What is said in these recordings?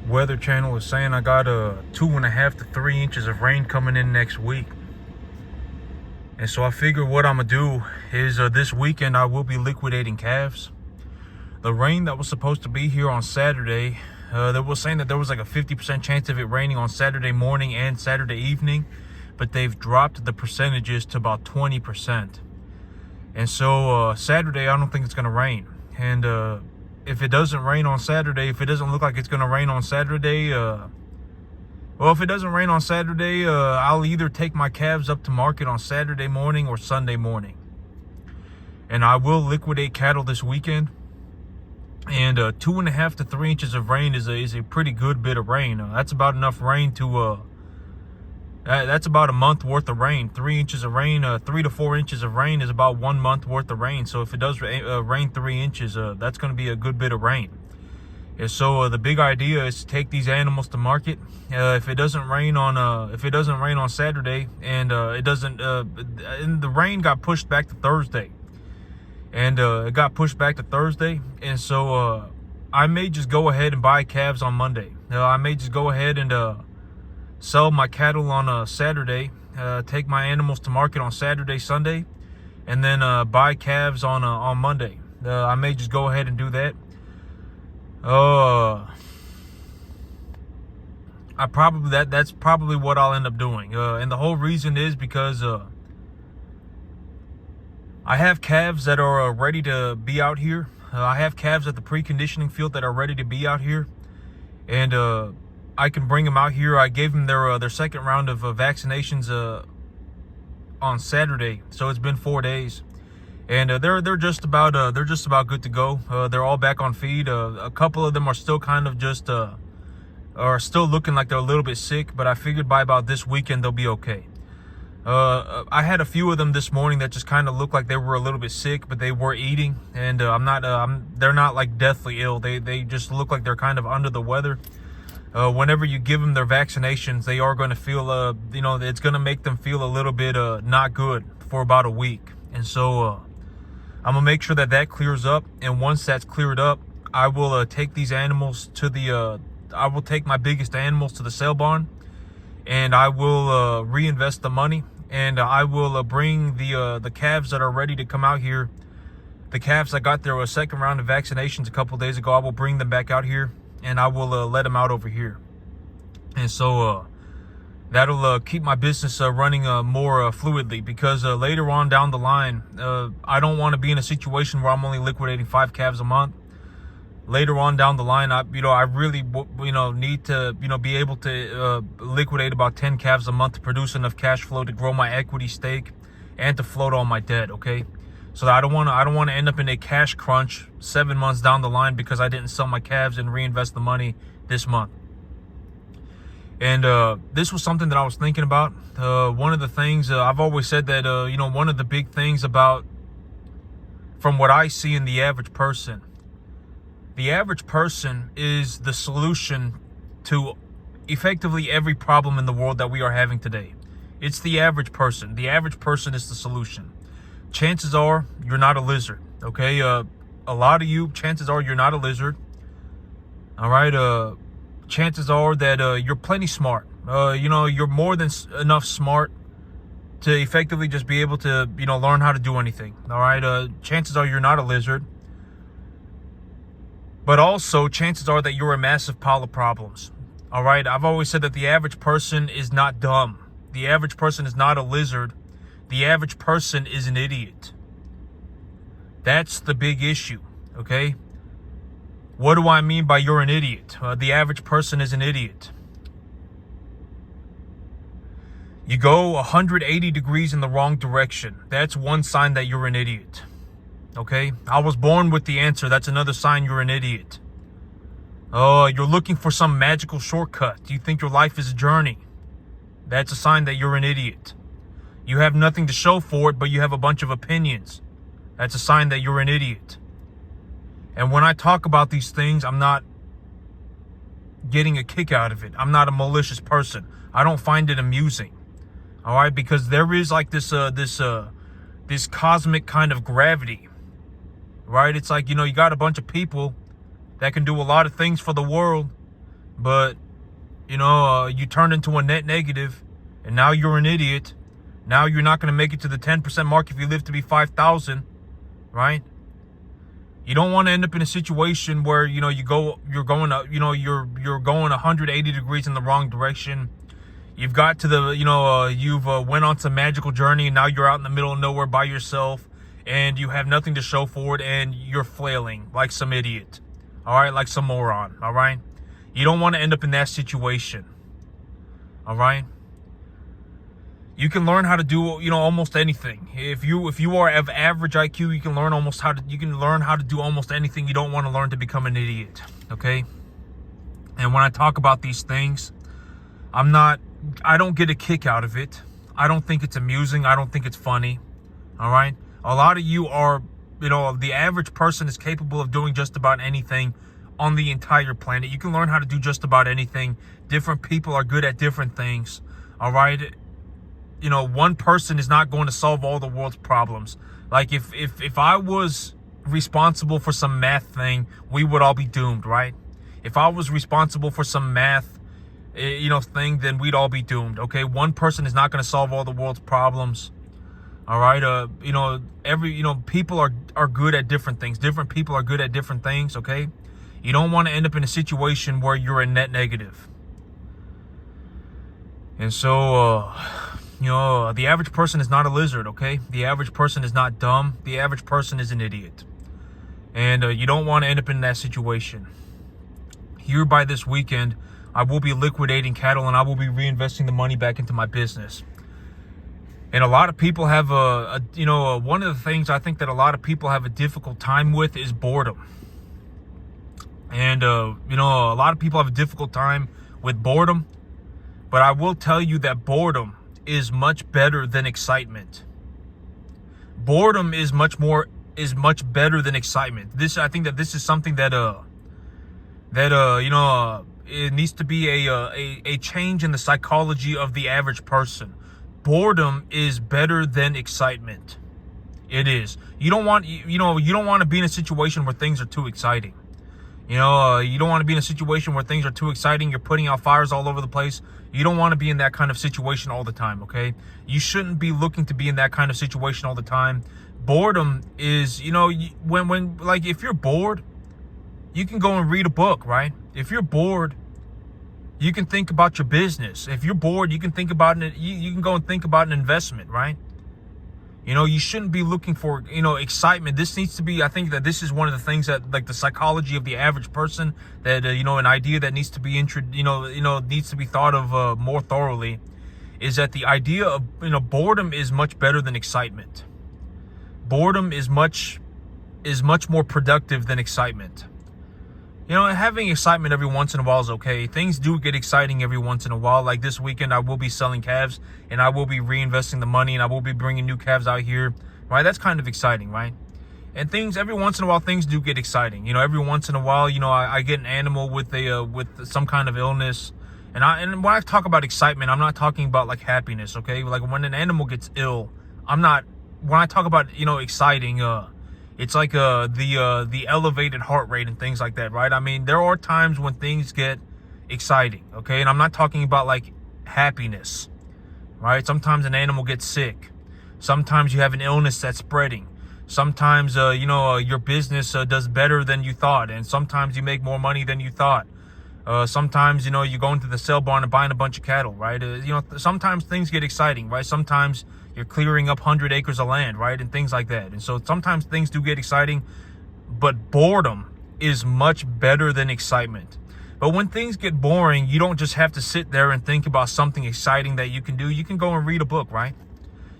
Weather Channel is saying I got 2.5 to 3 inches of rain coming in next week. And so I figure what I'm gonna do is this weekend I will be liquidating calves. The rain that was supposed to be here on Saturday, they were saying that there was like a 50% chance of it raining on Saturday morning and Saturday evening, but they've dropped the percentages to about 20%. And so Saturday, I don't think it's gonna rain. And if it doesn't rain on Saturday, if it doesn't look like it's gonna rain on Saturday, if it doesn't rain on Saturday, I'll either take my calves up to market on Saturday morning or Sunday morning. And I will liquidate cattle this weekend. And 2.5 to 3 inches of rain is a pretty good bit of rain. That's about enough rain to, that's about a month worth of rain. 3 inches of rain, 3 to 4 inches of rain is about 1 month worth of rain. So if it does rain 3 inches, that's going to be a good bit of rain. And so the big idea is to take these animals to market. If it doesn't rain on Saturday, and and the rain got pushed back to Thursday, and it got pushed back to Thursday, and so I may just go ahead and buy calves on Monday. I may just go ahead and sell my cattle on Saturday, take my animals to market on Saturday, Sunday, and then buy calves on Monday. I may just go ahead and do that. That's probably what I'll end up doing. And the whole reason is because I have calves that are ready to be out here. I have calves at the preconditioning field that are ready to be out here, and I can bring them out here. I gave them their second round of vaccinations on Saturday, so it's been 4 days. And they're just about good to go. They're all back on feed. A couple of them are still kind of just are still looking like they're a little bit sick, but I figured by about this weekend they'll be okay. I had a few of them this morning that just kind of looked like they were a little bit sick, but they were eating, and they're not like deathly ill. They just look like they're kind of under the weather. Whenever you give them their vaccinations, they are going to feel it's going to make them feel a little bit not good for about a week. And so I'm gonna make sure that clears up, and once that's cleared up, I will take these animals to I will take my biggest animals to the sale barn, and I will reinvest the money, and I will bring the calves that are ready to come out here. The calves that got their second round of vaccinations a couple days ago, I will bring them back out here, and I will let them out over here. And so that'll keep my business running more fluidly, because later on down the line, I don't want to be in a situation where I'm only liquidating 5 calves a month. Later on down the line, I really need to be able to liquidate about 10 calves a month to produce enough cash flow to grow my equity stake and to float all my debt. Okay, so I don't want to end up in a cash crunch 7 months down the line because I didn't sell my calves and reinvest the money this month. And this was something that I was thinking about. One of the things I've always said that one of the big things about, from what I see in the average person is the solution to effectively every problem in the world that we are having today. It's the average person. The average person is the solution. Chances are you're not a lizard. Okay, a lot of you, chances are you're not a lizard. All right. Chances are that you're plenty smart. You're more than enough smart to effectively just be able to, learn how to do anything. All right. Chances are you're not a lizard. But also, chances are that you're a massive pile of problems. All right. I've always said that the average person is not dumb. The average person is not a lizard. The average person is an idiot. That's the big issue. Okay. What do I mean by you're an idiot? The average person is an idiot. You go 180 degrees in the wrong direction. That's one sign that you're an idiot. Okay? I was born with the answer. That's another sign you're an idiot. You're looking for some magical shortcut. Do you think your life is a journey? That's a sign that you're an idiot. You have nothing to show for it, but you have a bunch of opinions. That's a sign that you're an idiot. And when I talk about these things, I'm not getting a kick out of it. I'm not a malicious person. I don't find it amusing. All right, because there is like this cosmic kind of gravity, right? It's like, you got a bunch of people that can do a lot of things for the world, but you turned into a net negative, and now you're an idiot. Now you're not going to make it to the 10% mark if you live to be 5,000, right? You don't want to end up in a situation where you're going 180 degrees in the wrong direction. You've got to the you've went on some magical journey, and now you're out in the middle of nowhere by yourself, and you have nothing to show for it, and you're flailing like some idiot, all right, like some moron, all right. You don't want to end up in that situation, all right. You can learn how to do almost anything. If you are of average IQ, you can learn how to do almost anything. You don't want to learn to become an idiot, okay? And when I talk about these things, I don't get a kick out of it. I don't think it's amusing. I don't think it's funny, all right? A lot of you are, the average person is capable of doing just about anything on the entire planet. You can learn how to do just about anything. Different people are good at different things, all right? One person is not going to solve all the world's problems. Like if I was responsible for some math thing, we would all be doomed, right? If I was responsible for some math, thing, then we'd all be doomed. Okay. One person is not going to solve all the world's problems. All right. People are good at different things. Different people are good at different things. Okay. You don't want to end up in a situation where you're a net negative. And so, the average person is not a lizard, okay? The average person is not dumb. The average person is an idiot. And you don't want to end up in that situation. Here by this weekend, I will be liquidating cattle, and I will be reinvesting the money back into my business. And a lot of people have one of the things I think that a lot of people have a difficult time with is boredom. And, a lot of people have a difficult time with boredom. But I will tell you that boredom is much better than excitement. Boredom is much better than excitement. I think that this is something that it needs to be a change in the psychology of the average person. Boredom is better than excitement. It is. You don't want to be in a situation where things are too exciting. You don't want to be in a situation where things are too exciting. You're putting out fires all over the place. You don't want to be in that kind of situation all the time, okay? You shouldn't be looking to be in that kind of situation all the time. Boredom is, if you're bored, you can go and read a book, right? If you're bored, you can think about your business. If you're bored, you can think about it. You can go and think about an investment, right? You shouldn't be looking for, excitement. This needs to be, I think that this is one of the things that, like, the psychology of the average person that, an idea that needs to be, needs to be thought of more thoroughly, is that the idea of, boredom is much better than excitement. Boredom is much more productive than excitement. Having excitement every once in a while is okay. Things do get exciting every once in a while. Like this weekend, I will be selling calves, and I will be reinvesting the money, and I will be bringing new calves out here, right? That's kind of exciting, right? And every once in a while, things do get exciting. Every once in a while, I get an animal with some kind of illness. And when I talk about excitement, I'm not talking about like happiness, okay? Like when an animal gets ill, when I talk about, exciting, it's like the elevated heart rate and things like that, right? I mean, there are times when things get exciting, okay? And I'm not talking about like happiness, right? Sometimes an animal gets sick. Sometimes you have an illness that's spreading. Sometimes, your business does better than you thought. And sometimes you make more money than you thought. Sometimes, you go into the sale barn and buying a bunch of cattle, right? Sometimes things get exciting, right? Sometimes you're clearing up 100 acres of land, right? And things like that. And so sometimes things do get exciting, but boredom is much better than excitement. But when things get boring, you don't just have to sit there and think about something exciting that you can do. You can go and read a book, right?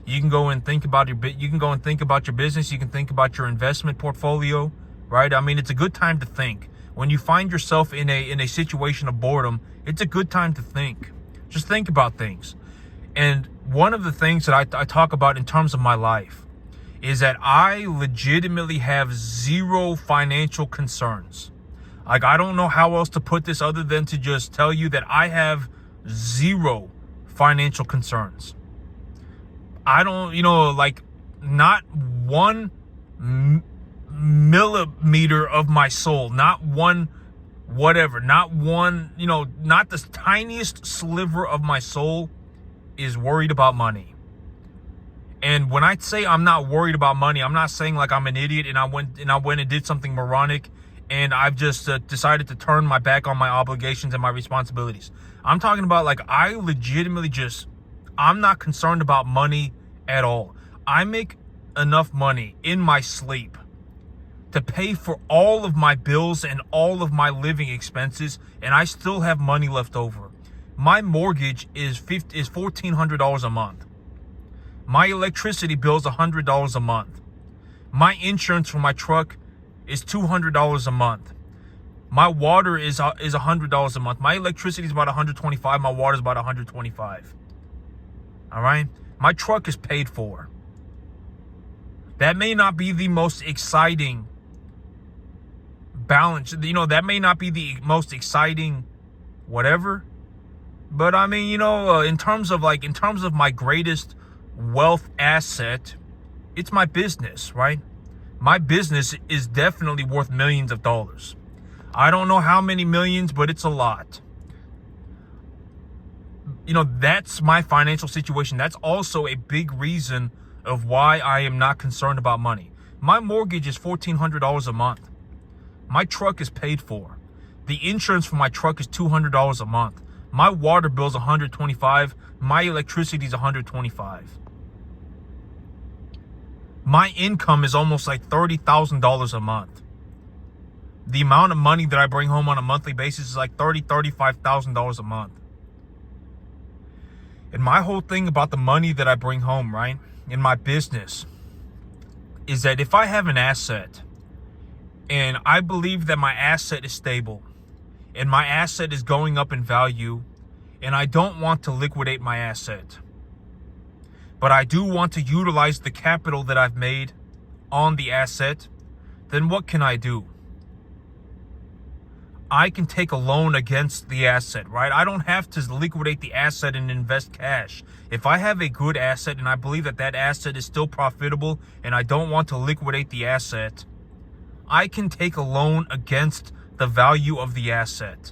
You can go and think about your business. You can think about your investment portfolio, right? I mean, it's a good time to think. When you find yourself in a situation of boredom, it's a good time to think. Just think about things. And one of the things that I talk about in terms of my life is that I legitimately have zero financial concerns. Like, I don't know how else to put this other than to just tell you that I have zero financial concerns. I don't, not one millimeter of my soul, not one whatever, not one, not the tiniest sliver of my soul is worried about money. And when I say I'm not worried about money, I'm not saying like I'm an idiot and I went and did something moronic and I've just decided to turn my back on my obligations and my responsibilities. I'm talking about like I legitimately I'm not concerned about money at all. I make enough money in my sleep to pay for all of my bills and all of my living expenses, and I still have money left over. My mortgage is $1,400 a month. My electricity bill is $100 a month. My insurance for my truck is $200 a month. My water is $100 a month. My electricity is about $125. My water is about $125. All right? My truck is paid for. That may not be the most exciting balance. That may not be the most exciting whatever. But I mean, in terms of my greatest wealth asset, it's my business, right? My business is definitely worth millions of dollars. I don't know how many millions, but it's a lot. That's my financial situation. That's also a big reason of why I am not concerned about money. My mortgage is $1,400 a month. My truck is paid for. The insurance for my truck is $200 a month. My water bill is $125. My electricity is $125. My income is almost like $30,000 a month. The amount of money that I bring home on a monthly basis is like $35,000 a month. And my whole thing about the money that I bring home, right, in my business, is that if I have an asset and I believe that my asset is stable and my asset is going up in value and I don't want to liquidate my asset, but I do want to utilize the capital that I've made on the asset, then what can I do? I can take a loan against the asset, right? I don't have to liquidate the asset and invest cash. If I have a good asset and I believe that that asset is still profitable and I don't want to liquidate the asset, I can take a loan against the value of the asset,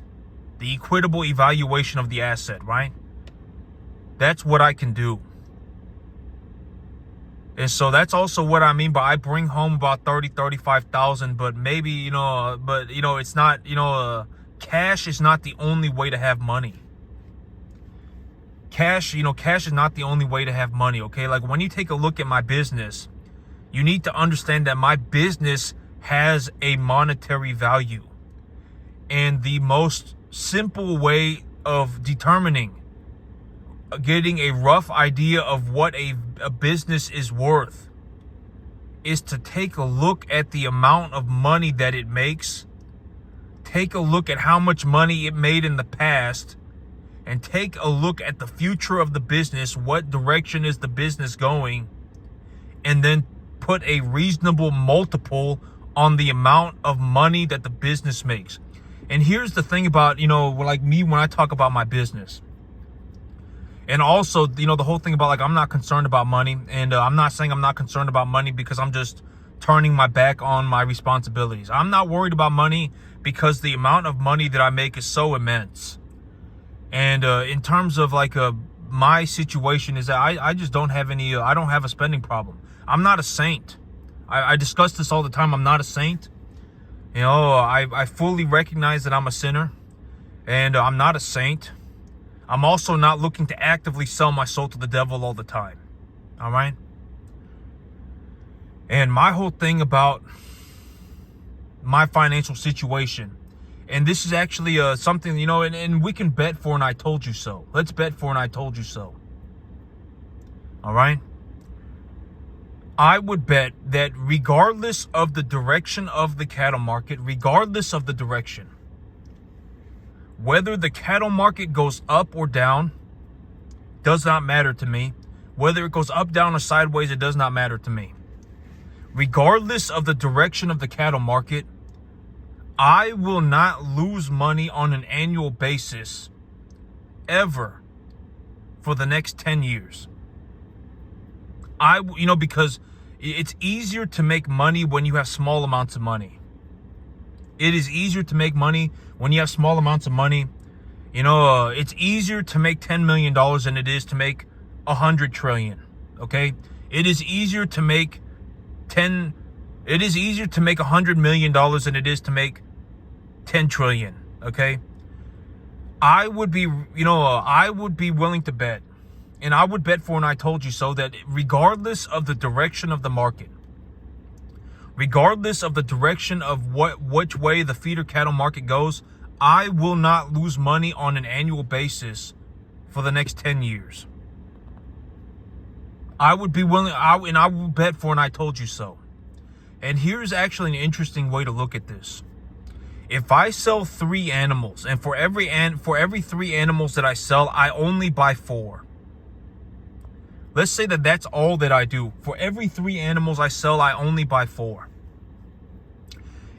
the equitable evaluation of the asset, right? That's what I can do. And so that's also what I mean by I bring home about 35,000, but maybe, it's not, cash is not the only way to have money. Cash is not the only way to have money, okay? Like when you take a look at my business, you need to understand that my business has a monetary value. And the most simple way of getting a rough idea of what a business is worth is to take a look at the amount of money that it makes, take a look at how much money it made in the past, and take a look at the future of the business, what direction is the business going, and then put a reasonable multiple on the amount of money that the business makes. And here's the thing about, like me when I talk about my business. And also, the whole thing about like, I'm not concerned about money. And I'm not saying I'm not concerned about money because I'm just turning my back on my responsibilities. I'm not worried about money because the amount of money that I make is so immense. And in terms of like my situation is that I just don't have I don't have a spending problem. I'm not a saint. I discuss this all the time. I'm not a saint. I fully recognize that I'm a sinner and I'm not a saint. I'm also not looking to actively sell my soul to the devil all the time. All right. And my whole thing about my financial situation, and this is actually something, and we can bet for an I told you so. Let's bet for an I told you so. All right. I would bet that regardless of the direction of the cattle market, regardless of the direction, whether the cattle market goes up or down does not matter to me. Whether it goes up, down, or sideways, it does not matter to me. Regardless of the direction of the cattle market, I will not lose money on an annual basis ever for the next 10 years. Because it's easier to make money when you have small amounts of money. It is easier to make money when you have small amounts of money. It's easier to make $10 million than it is to make 100 trillion. Okay. It is easier to make $100 million than it is to make 10 trillion. Okay. I would be willing to bet, and I would bet for, and I told you so, that regardless of the direction of the market, regardless of the direction of which way the feeder cattle market goes, I will not lose money on an annual basis for the next 10 years. I would be willing, and I will bet for, and I told you so. And here's actually an interesting way to look at this. If I sell 3 animals, and for every 3 animals that I sell, I only buy 4. Let's say that that's all that I do. For every 3 animals I sell, I only buy 4.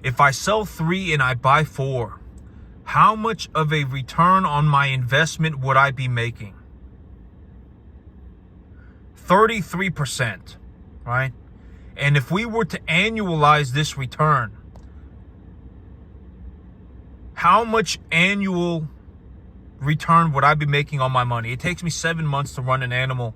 If I sell 3 and I buy 4, how much of a return on my investment would I be making? 33%, right? And if we were to annualize this return, how much annual return would I be making on my money? It takes me 7 months to run an animal.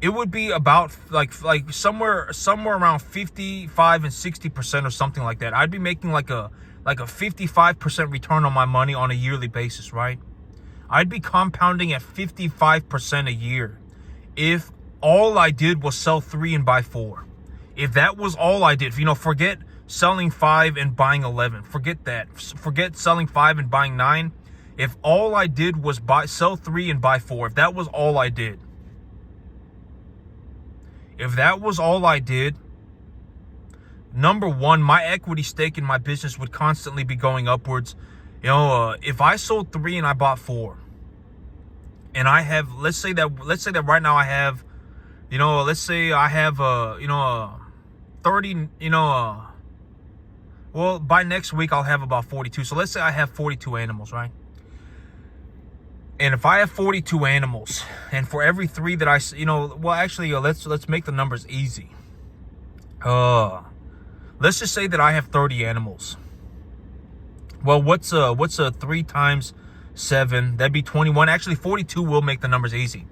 It would be about like somewhere around 55 and 60% or something like that. I'd be making like a 55% return on my money on a yearly basis, right? I'd be compounding at 55% a year if all I did was sell 3 and buy 4. If that was all I did, forget selling 5 and buying 11. Forget that. Forget selling 5 and buying 9. If all I did was sell 3 and buy 4, if that was all I did, number one, my equity stake in my business would constantly be going upwards. If I sold 3 and I bought 4, and I have, let's say that right now I have, let's say I have 30, well, by next week I'll have about 42. So let's say I have 42 animals, right? And if I have 42 animals, and for every 3 that let's make the numbers easy. Let's just say that I have 30 animals. Well, what's 3 times 7? That'd be 21. Actually, 42 will make the numbers easy.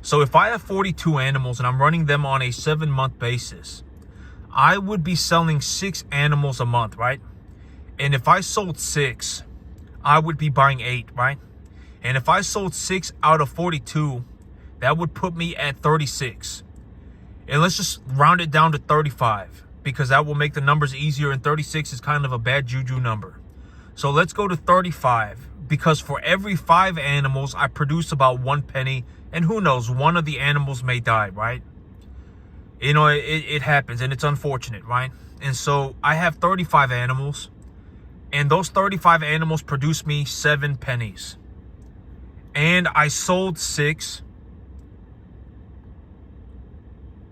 So if I have 42 animals and I'm running them on a 7-month basis, I would be selling 6 animals a month, right? And if I sold 6, I would be buying 8, right? And if I sold 6 out of 42, that would put me at 36. And let's just round it down to 35, because that will make the numbers easier, and 36 is kind of a bad juju number. So let's go to 35, because for every 5 animals, I produce about 1 penny, and who knows, one of the animals may die, right? It happens, and it's unfortunate, right? And so I have 35 animals, and those 35 animals produce me 7 pennies. And I sold 6,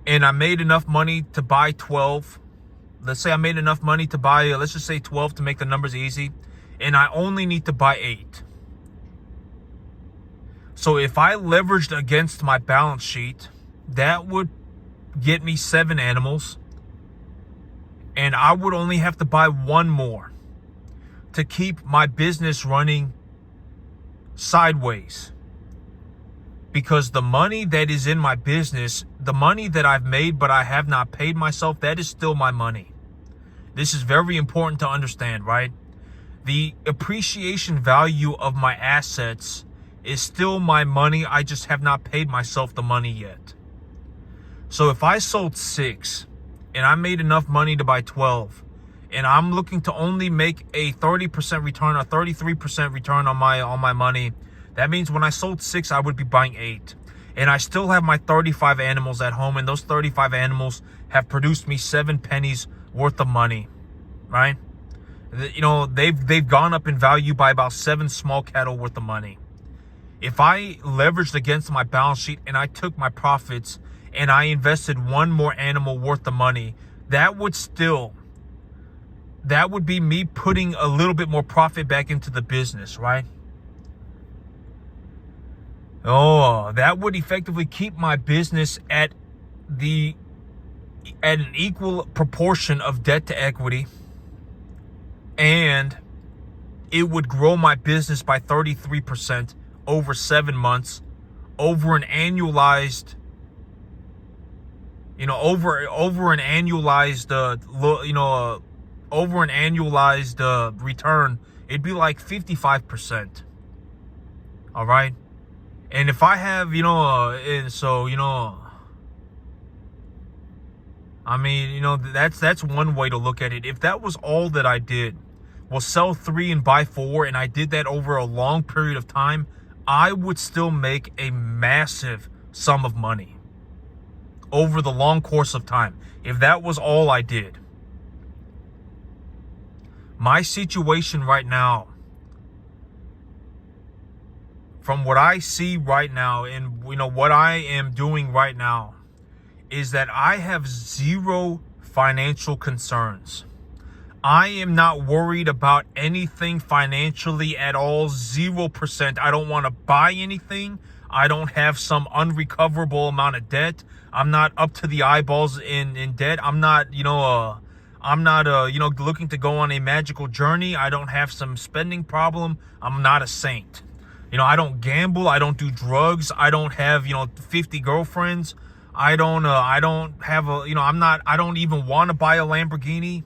and I made enough money to buy 12. Let's say I made enough money to buy, let's just say 12 to make the numbers easy. And I only need to buy 8. So if I leveraged against my balance sheet, that would get me 7 animals. And I would only have to buy 1 more to keep my business running sideways. Because the money that is in my business, the money that I've made but I have not paid myself, that is still my money. This is very important to understand, right? The appreciation value of my assets is still my money. I just have not paid myself the money yet. So if I sold 6 and I made enough money to buy 12, and I'm looking to only make a 30% return or 33% return on my money, that means when I sold 6, I would be buying 8. And I still have my 35 animals at home, and those 35 animals have produced me 7 pennies worth of money, right? They've gone up in value by about 7 small cattle worth of money. If I leveraged against my balance sheet and I took my profits and I invested 1 more animal worth of money, that would be me putting a little bit more profit back into the business, right? That would effectively keep my business at an equal proportion of debt to equity. and it would grow my business by 33% over 7 months, over an annualized, over an annualized, over an annualized return. It'd be like 55%. All right. And if I have, and so, I mean, that's one way to look at it. If that was all that I did, was sell 3 and buy 4, and I did that over a long period of time, I would still make a massive sum of money over the long course of time. If that was all I did. My situation right now, from what I see right now and what I am doing right now, is that I have zero financial concerns. I am not worried about anything financially at all. 0%. I don't want to buy anything. I don't have some unrecoverable amount of debt. I'm not up to the eyeballs in debt. I'm not, looking to go on a magical journey. I don't have some spending problem. I'm not a saint. I don't gamble. I don't do drugs. I don't have, 50 girlfriends. I don't have I don't even want to buy a Lamborghini.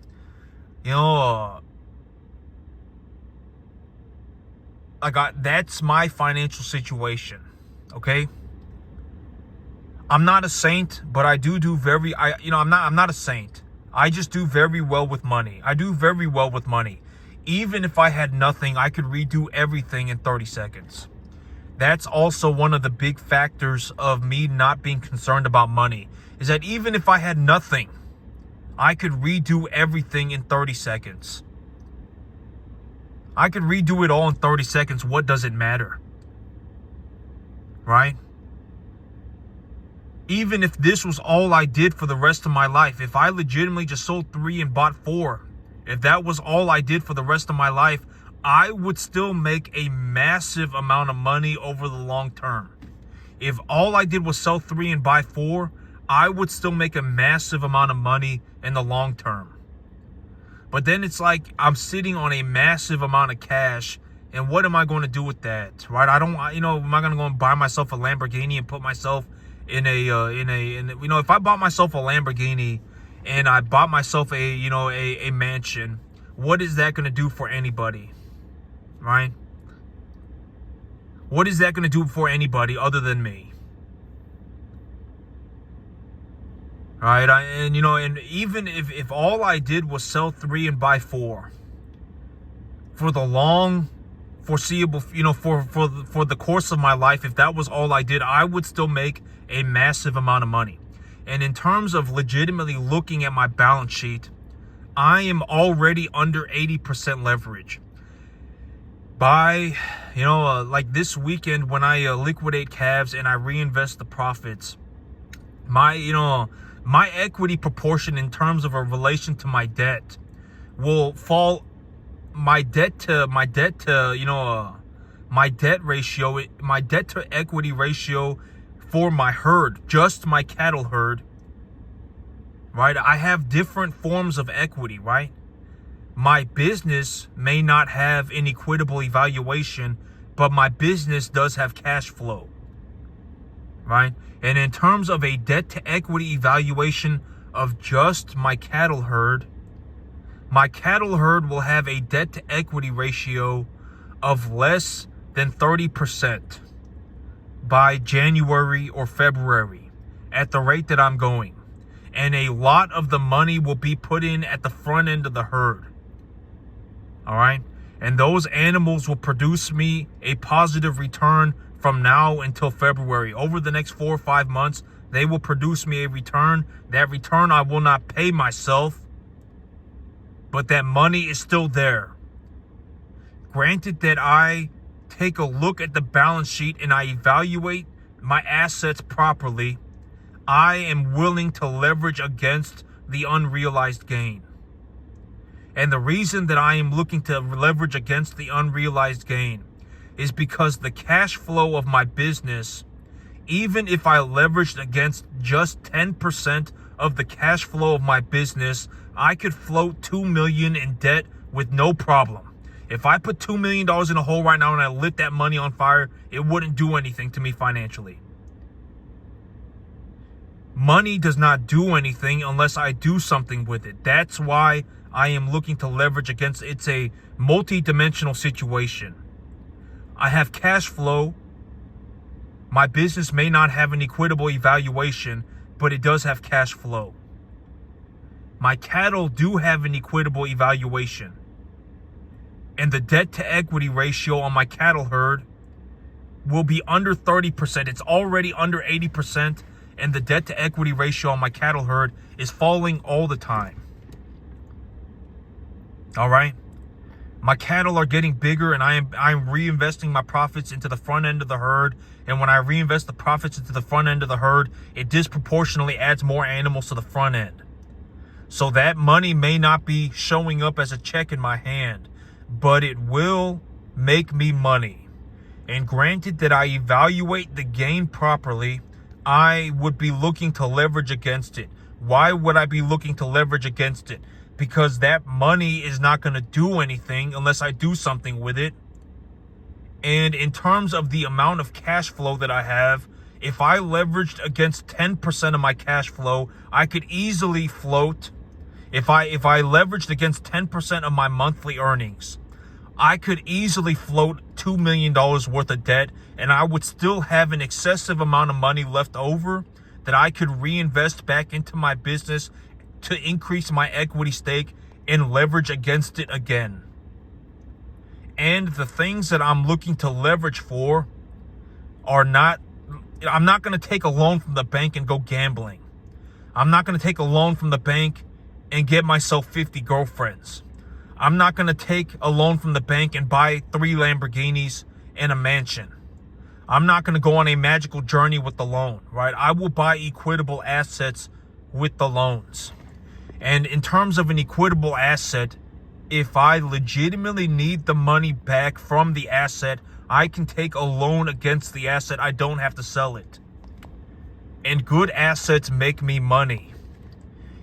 That's my financial situation. Okay. I'm not a saint, but I'm not a saint. I just do very well with money. I do very well with money. Even if I had nothing, I could redo everything in 30 seconds. That's also one of the big factors of me not being concerned about money, is that even if I had nothing, I could redo everything in 30 seconds. I could redo it all in 30 seconds. What does it matter? Right? Even if this was all I did for the rest of my life, if I legitimately just sold 3 and bought 4, if that was all I did for the rest of my life, I would still make a massive amount of money over the long term. If all I did was sell 3 and buy 4, I would still make a massive amount of money in the long term. But then it's like I'm sitting on a massive amount of cash, and what am I going to do with that, right? Am I going to go and buy myself a Lamborghini and put myself if I bought myself a Lamborghini and I bought myself a mansion, what is that going to do for anybody, right? What is that going to do for anybody other than me? All right, and even if all I did was sell 3 and buy 4 for the long foreseeable, for the course of my life, if that was all I did, I would still make a massive amount of money. And in terms of legitimately looking at my balance sheet, I am already under 80% leverage. By, like this weekend when I liquidate calves and I reinvest the profits, my equity proportion in terms of a relation to my debt will fall. My debt to equity ratio for my herd, just my cattle herd, right? I have different forms of equity, right? My business may not have an equitable evaluation, but my business does have cash flow, right? And in terms of a debt to equity evaluation of just my cattle herd will have a debt to equity ratio of less than 30% by January or February at the rate that I'm going. And a lot of the money will be put in at the front end of the herd. All right. And those animals will produce me a positive return from now until February. Over the next 4 or 5 months, they will produce me a return. That return I will not pay myself, but that money is still there. Granted that I take a look at the balance sheet and I evaluate my assets properly, I am willing to leverage against the unrealized gain. And the reason that I am looking to leverage against the unrealized gain is because the cash flow of my business, even if I leveraged against just 10% of the cash flow of my business, I could float $2 million in debt with no problem. If I put $2 million in a hole right now and I lit that money on fire, it wouldn't do anything to me financially. Money does not do anything unless I do something with it. That's why I am looking to leverage against. It's a multi-dimensional situation. I have cash flow. My business may not have an equitable evaluation, but it does have cash flow. My cattle do have an equitable evaluation. And the debt to equity ratio on my cattle herd will be under 30%. It's already under 80%. And the debt to equity ratio on my cattle herd is falling all the time. All right. My cattle are getting bigger, and I'm reinvesting my profits into the front end of the herd. And when I reinvest the profits into the front end of the herd, it disproportionately adds more animals to the front end. So that money may not be showing up as a check in my hand, but it will make me money. And granted that I evaluate the gain properly, I would be looking to leverage against it. Why would I be looking to leverage against it? Because that money is not going to do anything unless I do something with it. And in terms of the amount of cash flow that I have, if I leveraged against 10% of my cash flow, I could easily float. If I leveraged against 10% of my monthly earnings, I could easily float $2 million worth of debt, and I would still have an excessive amount of money left over that I could reinvest back into my business to increase my equity stake and leverage against it again. And the things that I'm looking to leverage for are not, I'm not going to take a loan from the bank and go gambling. I'm not going to take a loan from the bank and get myself 50 girlfriends. I'm not going to take a loan from the bank and buy 3 Lamborghinis and a mansion. I'm not going to go on a magical journey with the loan, right? I will buy equitable assets with the loans. And in terms of an equitable asset, if I legitimately need the money back from the asset, I can take a loan against the asset. I don't have to sell it. And good assets make me money.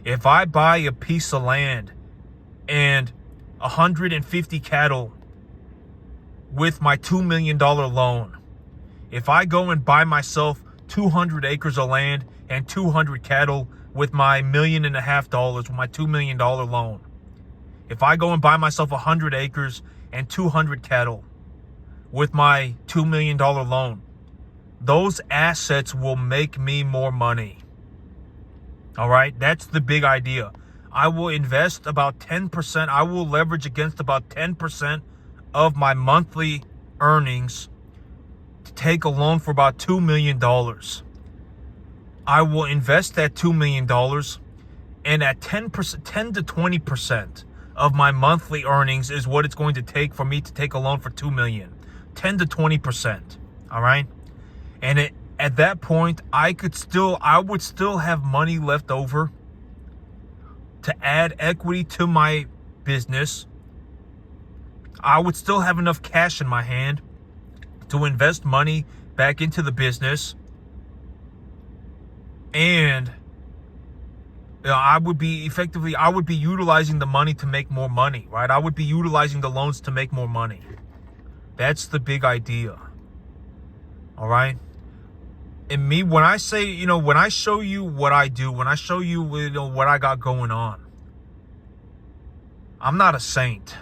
If I buy a piece of land and 150 cattle with my $2 million loan, if I go and buy myself 200 acres of land and 200 cattle with my $1.5 million, with my $2 million loan, if I go and buy myself 100 acres and 200 cattle with my $2 million loan, those assets will make me more money. All right, that's the big idea. I will invest about 10%. I will leverage against about 10% of my monthly earnings to take a loan for about $2 million. I will invest that $2 million, and at 10%, 10 to 20% of my monthly earnings is what it's going to take for me to take a loan for $2 million. 10 to 20%. All right. And at that point, I would still have money left over to add equity to my business. I would still have enough cash in my hand to invest money back into the business. And I would be utilizing the money to make more money, right? I would be utilizing the loans to make more money. That's the big idea. All right. And me, when I say, when I show you what I do, when I show you, what I got going on, I'm not a saint.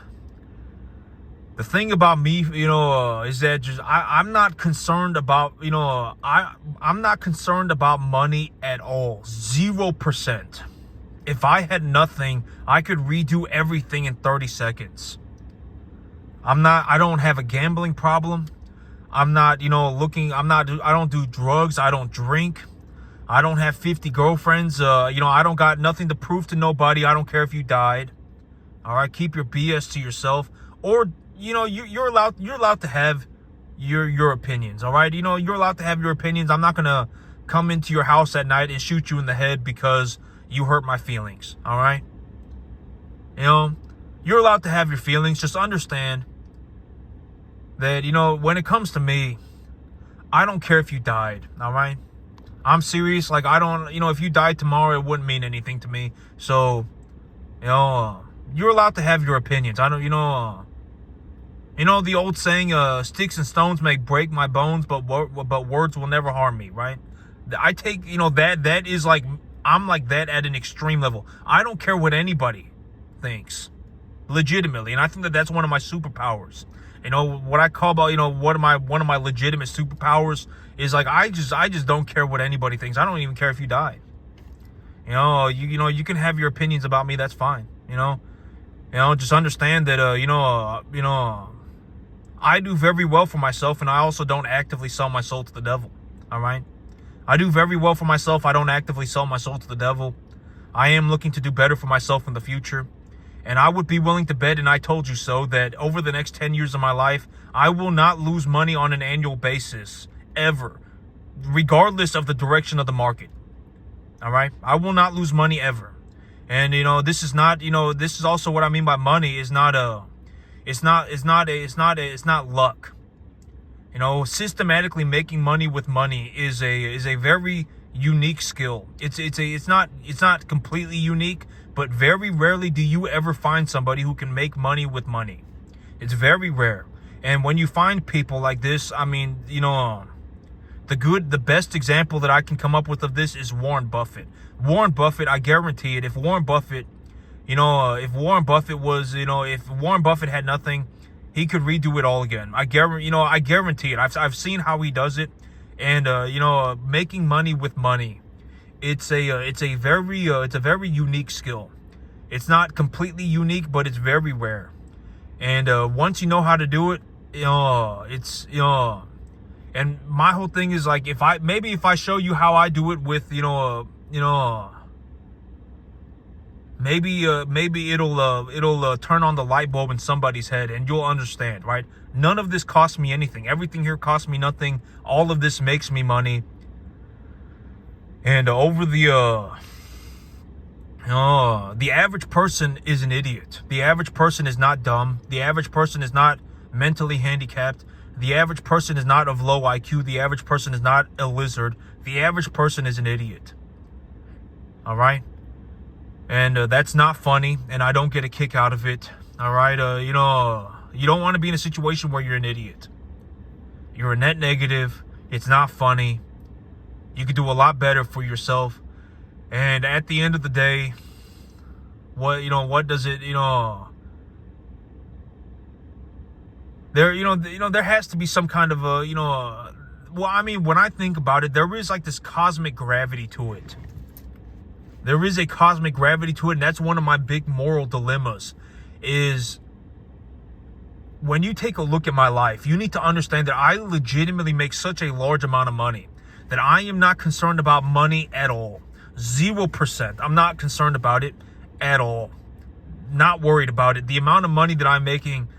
The thing about me, is that just I'm not concerned about, I'm not concerned about money at all. 0%. If I had nothing, I could redo everything in 30 seconds. I don't have a gambling problem. I'm not, I don't do drugs. I don't drink. I don't have 50 girlfriends. I don't got nothing to prove to nobody. I don't care if you died. All right. Keep your BS to yourself. Or, you're allowed to have your opinions. All right. You're allowed to have your opinions. I'm not going to come into your house at night and shoot you in the head because you hurt my feelings. All right. You're allowed to have your feelings. Just understand that, when it comes to me, I don't care if you died, all right? I'm serious. Like, I don't, if you died tomorrow, it wouldn't mean anything to me. So, You're allowed to have your opinions. I don't, the old saying, sticks and stones may break my bones, but words will never harm me, right? I take, that is like, I'm like that at an extreme level. I don't care what anybody thinks, legitimately. And I think that that's one of my superpowers. What I call about, one of my legitimate superpowers is like, I just don't care what anybody thinks. I don't even care if you die. You can have your opinions about me. That's fine. Just understand that, I do very well for myself, and I also don't actively sell my soul to the devil. All right. I do very well for myself. I don't actively sell my soul to the devil. I am looking to do better for myself in the future. And I would be willing to bet, and I told you so, that over the next 10 years of my life, I will not lose money on an annual basis, ever, regardless of the direction of the market. All right? I will not lose money ever. And, this is not, this is also what I mean by money is not it's not luck. Systematically making money with money is a very unique skill. It's not completely unique, but very rarely do you ever find somebody who can make money with money. It's very rare. And when you find people like this, I mean, the best example that I can come up with of this is Warren Buffett. Warren Buffett, I guarantee it, if Warren Buffett had nothing, he could redo it all again. I guarantee it. I've seen how he does it, and making money with money, it's a very unique skill. It's not completely unique, but it's very rare. And once you know how to do it, and my whole thing is like, if I show you how I do it with maybe it'll turn on the light bulb in somebody's head, and you'll understand, right? None of this costs me anything. Everything here costs me nothing. All of this makes me money. And the average person is an idiot. The average person is not dumb. The average person is not mentally handicapped. The average person is not of low IQ. The average person is not a lizard. The average person is an idiot. All right? And that's not funny, and I don't get a kick out of it. All right? You don't want to be in a situation where you're an idiot. You're a net negative. It's not funny. You could do a lot better for yourself. And at the end of the day, what does it, there has to be some kind of when I think about it, there is like this cosmic gravity to it. There is a cosmic gravity to it, and that's one of my big moral dilemmas, is when you take a look at my life, you need to understand that I legitimately make such a large amount of money that I am not concerned about money at all. 0%. I'm not concerned about it at all. Not worried about it. The amount of money that I'm making,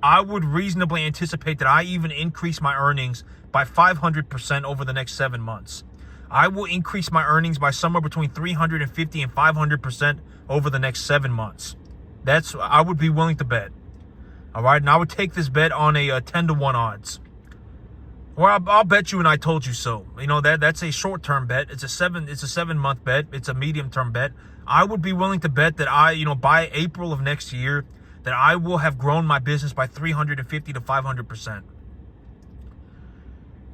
I would reasonably anticipate that I even increase my earnings by 500% over the next 7 months. I will increase my earnings by somewhere between 350 and 500% over the next 7 months. I would be willing to bet. All right, and I would take this bet on a 10-to-1 odds. Or I'll bet you, and I told you so. That's a short-term bet. It's a 7-month bet. It's a medium-term bet. I would be willing to bet that by April of next year, that I will have grown my business by 350 to 500%.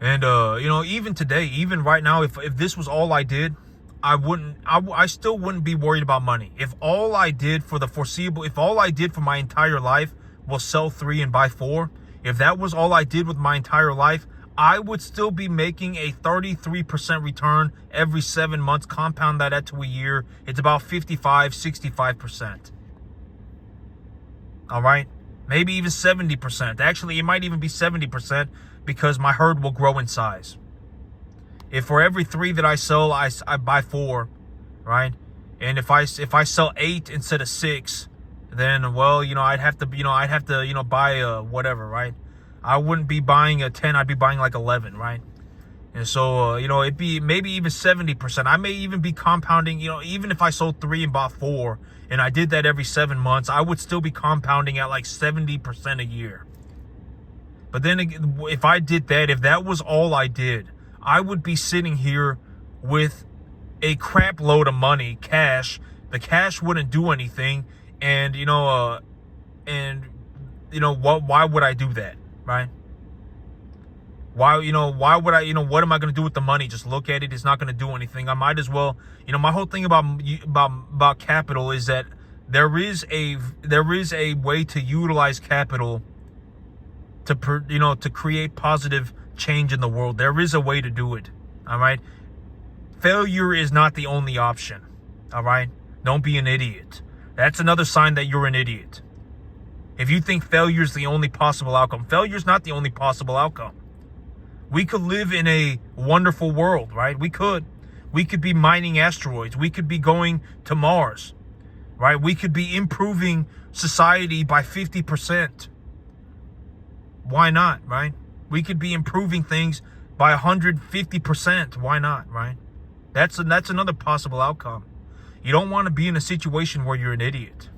And, even today, even right now, if this was all I did, I still wouldn't be worried about money. If all I did for my entire life was sell 3 and buy 4, if that was all I did with my entire life, I would still be making a 33% return every 7 months. Compound that to a year, it's about 65%. All right? Maybe even 70%. Actually, it might even be 70%. Because my herd will grow in size. If for every 3 that I sell, I buy 4, right? And if I sell 8 instead of 6, then I'd have to buy whatever, right? I wouldn't be buying a 10, I'd be buying like 11, right? And so it'd be maybe even 70%. I may even be compounding, even if I sold 3 and bought 4, and I did that every 7 months, I would still be compounding at like 70% a year. But then if I did that, if that was all I did, I would be sitting here with a crap load of money, cash. The cash wouldn't do anything. And and why would I do that, right? Why would I, what am I going to do with the money? Just look at it. It's not going to do anything. I might as well, my whole thing about capital is that there is a way to utilize capital to create positive change in the world. There is a way to do it. All right. Failure is not the only option. All right. Don't be an idiot. That's another sign that you're an idiot. If you think failure is the only possible outcome, failure is not the only possible outcome. We could live in a wonderful world, right? We could be mining asteroids. We could be going to Mars, right? We could be improving society by 50%. Why not, right? We could be improving things by 150%. Why not, right? That's another possible outcome. You don't want to be in a situation where you're an idiot.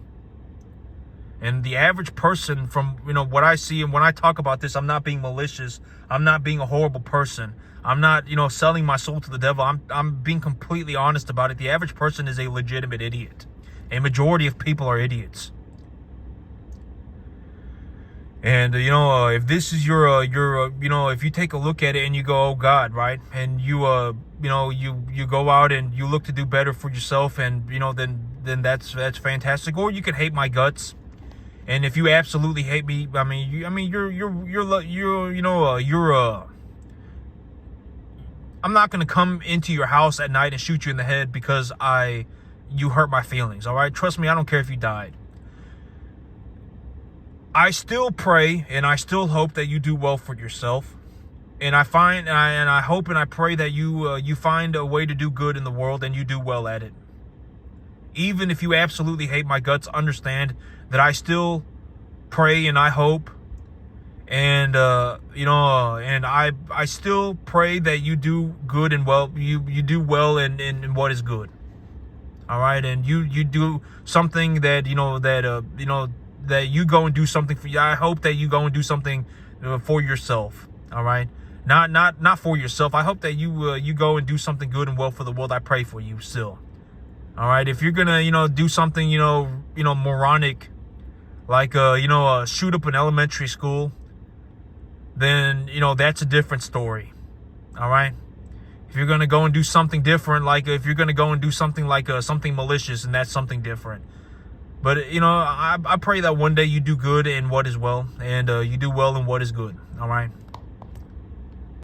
And the average person, from what I see, and when I talk about this, I'm not being malicious. I'm not being a horrible person. I'm not selling my soul to the devil. I'm being completely honest about it. The average person is a legitimate idiot. A majority of people are idiots. And if this is your if you take a look at it and you go, oh God, right, and you go out and you look to do better for yourself, and then that's fantastic. Or you can hate my guts. And if you absolutely hate me, I'm not gonna come into your house at night and shoot you in the head because you hurt my feelings. All right, trust me, I don't care if you died. I still pray and I still hope that you do well for yourself, and I hope and I pray that you find a way to do good in the world and you do well at it. Even if you absolutely hate my guts, understand that I still pray and I hope, and and I still pray that you do good and well. You do well in what is good. All right, and you do something that that you go and do something for you. I hope that you go and do something for yourself. All right, not for yourself. I hope that you go and do something good and well for the world. I pray for you still. All right, if you're gonna do something moronic, like shoot up an elementary school, then that's a different story. All right, if you're gonna go and do something different, like if you're gonna go and do something like something malicious, and that's something different. But I pray that one day you do good in what is well, and you do well in what is good. All right.